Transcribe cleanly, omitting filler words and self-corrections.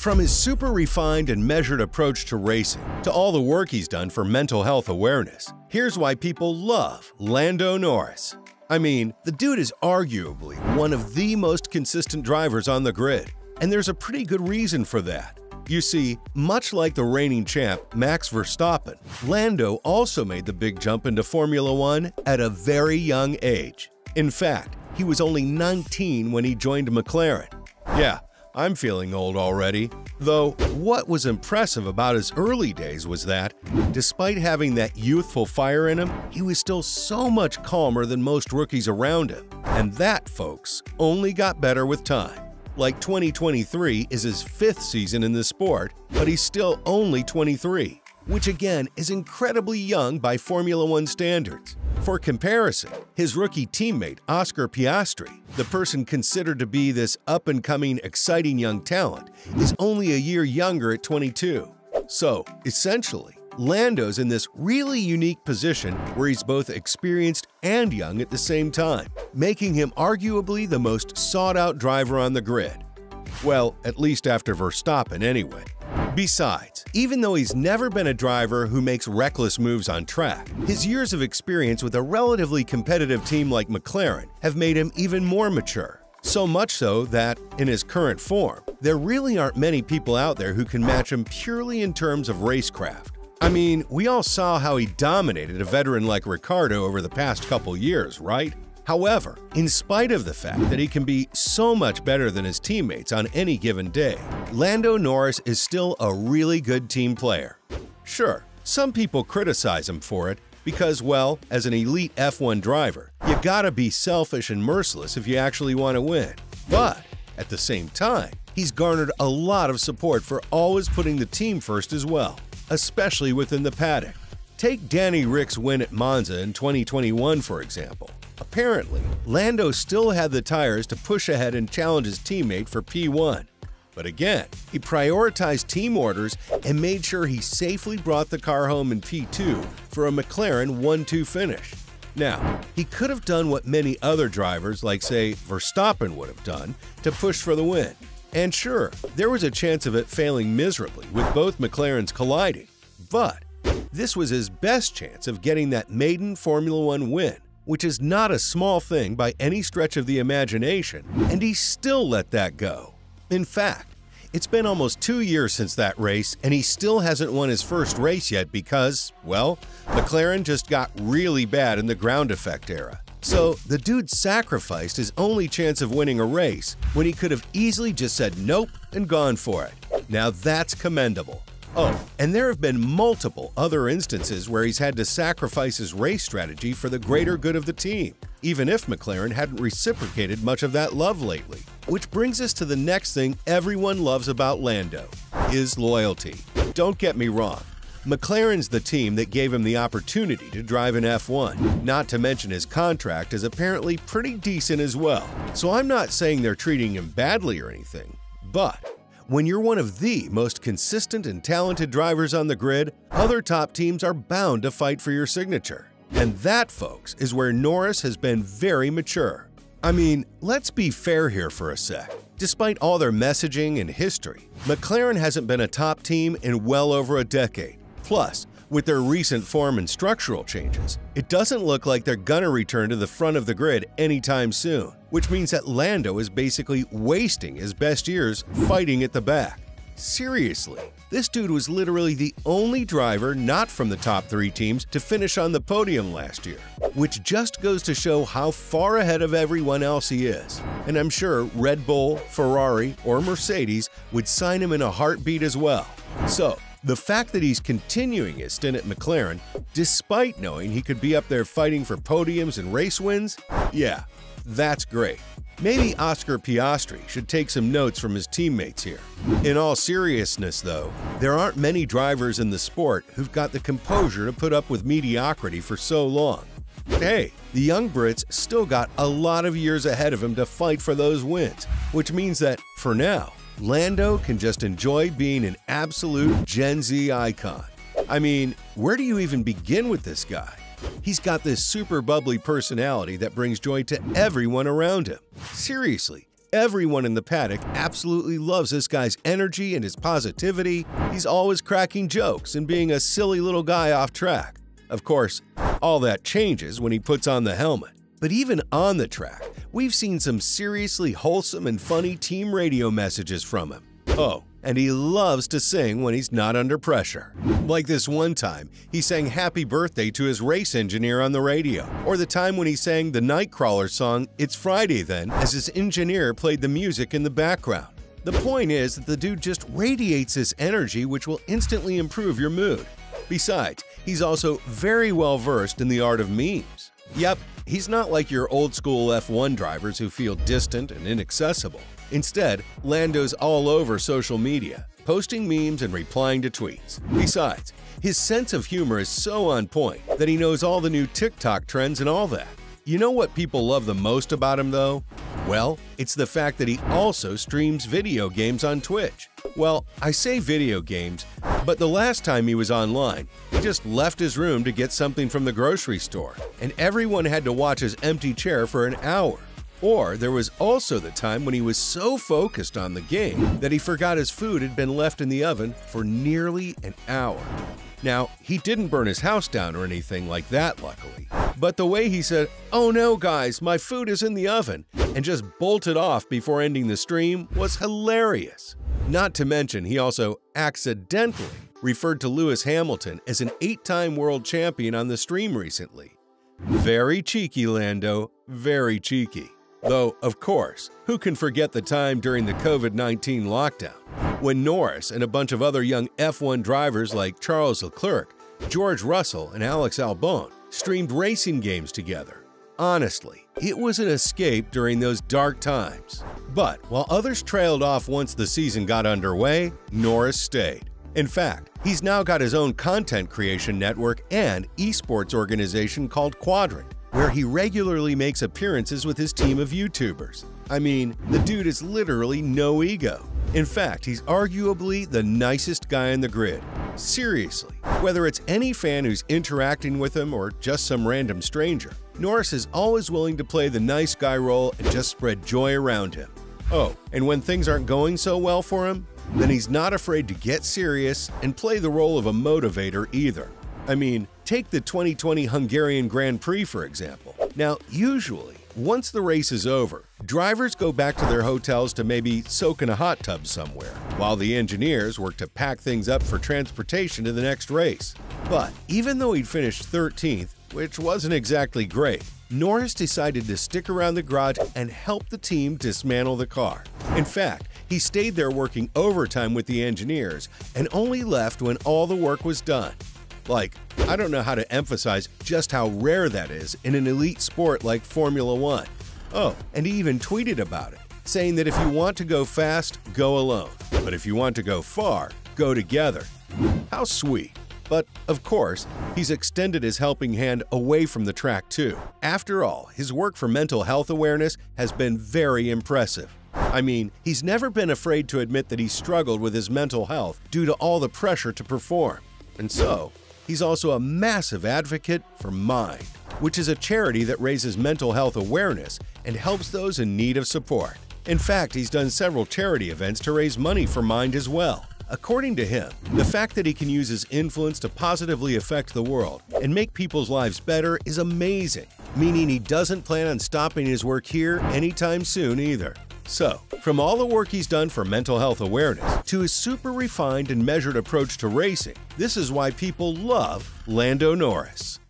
From his super refined and measured approach to racing to all the work he's done for mental health awareness, here's why people love Lando Norris. I mean, the dude is arguably one of the most consistent drivers on the grid, and there's a pretty good reason for that. You see, much like the reigning champ Max Verstappen, Lando also made the big jump into Formula One at a very young age. In fact, he was only 19 when he joined McLaren. Yeah, I'm feeling old already. Though, what was impressive about his early days was that, despite having that youthful fire in him, he was still so much calmer than most rookies around him. And that, folks, only got better with time. Like 2023 is his 5th season in the sport, but he's still only 23, which again is incredibly young by Formula One standards. For comparison, his rookie teammate Oscar Piastri, the person considered to be this up-and-coming, exciting young talent, is only a year younger at 22. So, essentially, Lando's in this really unique position where he's both experienced and young at the same time, making him arguably the most sought-out driver on the grid. Well, at least after Verstappen anyway. Besides, even though he's never been a driver who makes reckless moves on track, his years of experience with a relatively competitive team like McLaren have made him even more mature. So much so that, in his current form, there really aren't many people out there who can match him purely in terms of racecraft. I mean, we all saw how he dominated a veteran like Ricciardo over the past couple years, right? However, in spite of the fact that he can be so much better than his teammates on any given day, Lando Norris is still a really good team player. Sure, some people criticize him for it because, well, as an elite F1 driver, you gotta be selfish and merciless if you actually want to win. But, at the same time, he's garnered a lot of support for always putting the team first as well, especially within the paddock. Take Danny Ric's win at Monza in 2021, for example. Apparently, Lando still had the tires to push ahead and challenge his teammate for P1. But again, he prioritized team orders and made sure he safely brought the car home in P2 for a McLaren 1-2 finish. Now, he could have done what many other drivers, like say Verstappen, would have done to push for the win. And sure, there was a chance of it failing miserably with both McLarens colliding. But this was his best chance of getting that maiden Formula One win, which is not a small thing by any stretch of the imagination, and he still let that go. In fact, it's been almost 2 years since that race, and he still hasn't won his first race yet because, well, McLaren just got really bad in the ground effect era. So the dude sacrificed his only chance of winning a race when he could have easily just said nope and gone for it. Now that's commendable. Oh, and there have been multiple other instances where he's had to sacrifice his race strategy for the greater good of the team, even if McLaren hadn't reciprocated much of that love lately. Which brings us to the next thing everyone loves about Lando, his loyalty. Don't get me wrong, McLaren's the team that gave him the opportunity to drive in F1, not to mention his contract is apparently pretty decent as well. So I'm not saying they're treating him badly or anything, but when you're one of the most consistent and talented drivers on the grid, other top teams are bound to fight for your signature. And that, folks, is where Norris has been very mature. I mean, let's be fair here for a sec. Despite all their messaging and history, McLaren hasn't been a top team in well over a decade. Plus, with their recent form and structural changes, it doesn't look like they're gonna return to the front of the grid anytime soon, which means that Lando is basically wasting his best years fighting at the back. Seriously, this dude was literally the only driver not from the top 3 teams to finish on the podium last year, which just goes to show how far ahead of everyone else he is. And I'm sure Red Bull, Ferrari, or Mercedes would sign him in a heartbeat as well. So, the fact that he's continuing his stint at McLaren, despite knowing he could be up there fighting for podiums and race wins, yeah, that's great. Maybe Oscar Piastri should take some notes from his teammates here. In all seriousness though, there aren't many drivers in the sport who've got the composure to put up with mediocrity for so long. But hey, the young Brits still got a lot of years ahead of him to fight for those wins, which means that, for now, Lando can just enjoy being an absolute Gen Z icon. I mean, where do you even begin with this guy? He's got this super bubbly personality that brings joy to everyone around him. Seriously, Everyone in the paddock absolutely loves this guy's energy and his positivity. He's always cracking jokes and being a silly little guy off track. Of course, all that changes when he puts on the helmet. But even on the track, we've seen some seriously wholesome and funny team radio messages from him. Oh, and he loves to sing when he's not under pressure. Like this one time, he sang Happy Birthday to his race engineer on the radio, or the time when he sang the Nightcrawler song It's Friday Then as his engineer played the music in the background. The point is that the dude just radiates this energy which will instantly improve your mood. Besides, he's also very well versed in the art of memes. Yep, he's not like your old-school F1 drivers who feel distant and inaccessible. Instead, Lando's all over social media, posting memes and replying to tweets. Besides, his sense of humor is so on point that he knows all the new TikTok trends and all that. You know what people love the most about him, though? Well, it's the fact that he also streams video games on Twitch. Well, I say video games, but the last time he was online, he just left his room to get something from the grocery store, and everyone had to watch his empty chair for an hour. Or there was also the time when he was so focused on the game that he forgot his food had been left in the oven for nearly an hour. Now, he didn't burn his house down or anything like that, luckily. But the way he said, "Oh no guys, my food is in the oven," and just bolted off before ending the stream was hilarious. Not to mention, he also accidentally referred to Lewis Hamilton as an 8-time world champion on the stream recently. Very cheeky, Lando, very cheeky. Though, of course, who can forget the time during the COVID-19 lockdown, when Norris and a bunch of other young F1 drivers like Charles Leclerc, George Russell, and Alex Albon streamed racing games together. Honestly, it was an escape during those dark times. But while others trailed off once the season got underway, Norris stayed. In fact, he's now got his own content creation network and esports organization called Quadrant, where he regularly makes appearances with his team of YouTubers. I mean, the dude is literally no ego. In fact, he's arguably the nicest guy on the grid. Seriously, whether it's any fan who's interacting with him or just some random stranger, Norris is always willing to play the nice guy role and just spread joy around him. Oh, and when things aren't going so well for him, then he's not afraid to get serious and play the role of a motivator either. I mean, take the 2020 Hungarian Grand Prix for example. Now, usually, once the race is over, drivers go back to their hotels to maybe soak in a hot tub somewhere, while the engineers work to pack things up for transportation to the next race. But even though he'd finished 13th, which wasn't exactly great, Norris decided to stick around the garage and help the team dismantle the car. In fact, he stayed there working overtime with the engineers and only left when all the work was done. Like, I don't know how to emphasize just how rare that is in an elite sport like Formula One. Oh, and he even tweeted about it, saying that if you want to go fast, go alone. But if you want to go far, go together. How sweet. But, of course, he's extended his helping hand away from the track too. After all, his work for mental health awareness has been very impressive. I mean, he's never been afraid to admit that he struggled with his mental health due to all the pressure to perform. And so, he's also a massive advocate for Mind, which is a charity that raises mental health awareness and helps those in need of support. In fact, he's done several charity events to raise money for Mind as well. According to him, the fact that he can use his influence to positively affect the world and make people's lives better is amazing, meaning he doesn't plan on stopping his work here anytime soon either. So, from all the work he's done for mental health awareness to his super refined and measured approach to racing, this is why people love Lando Norris.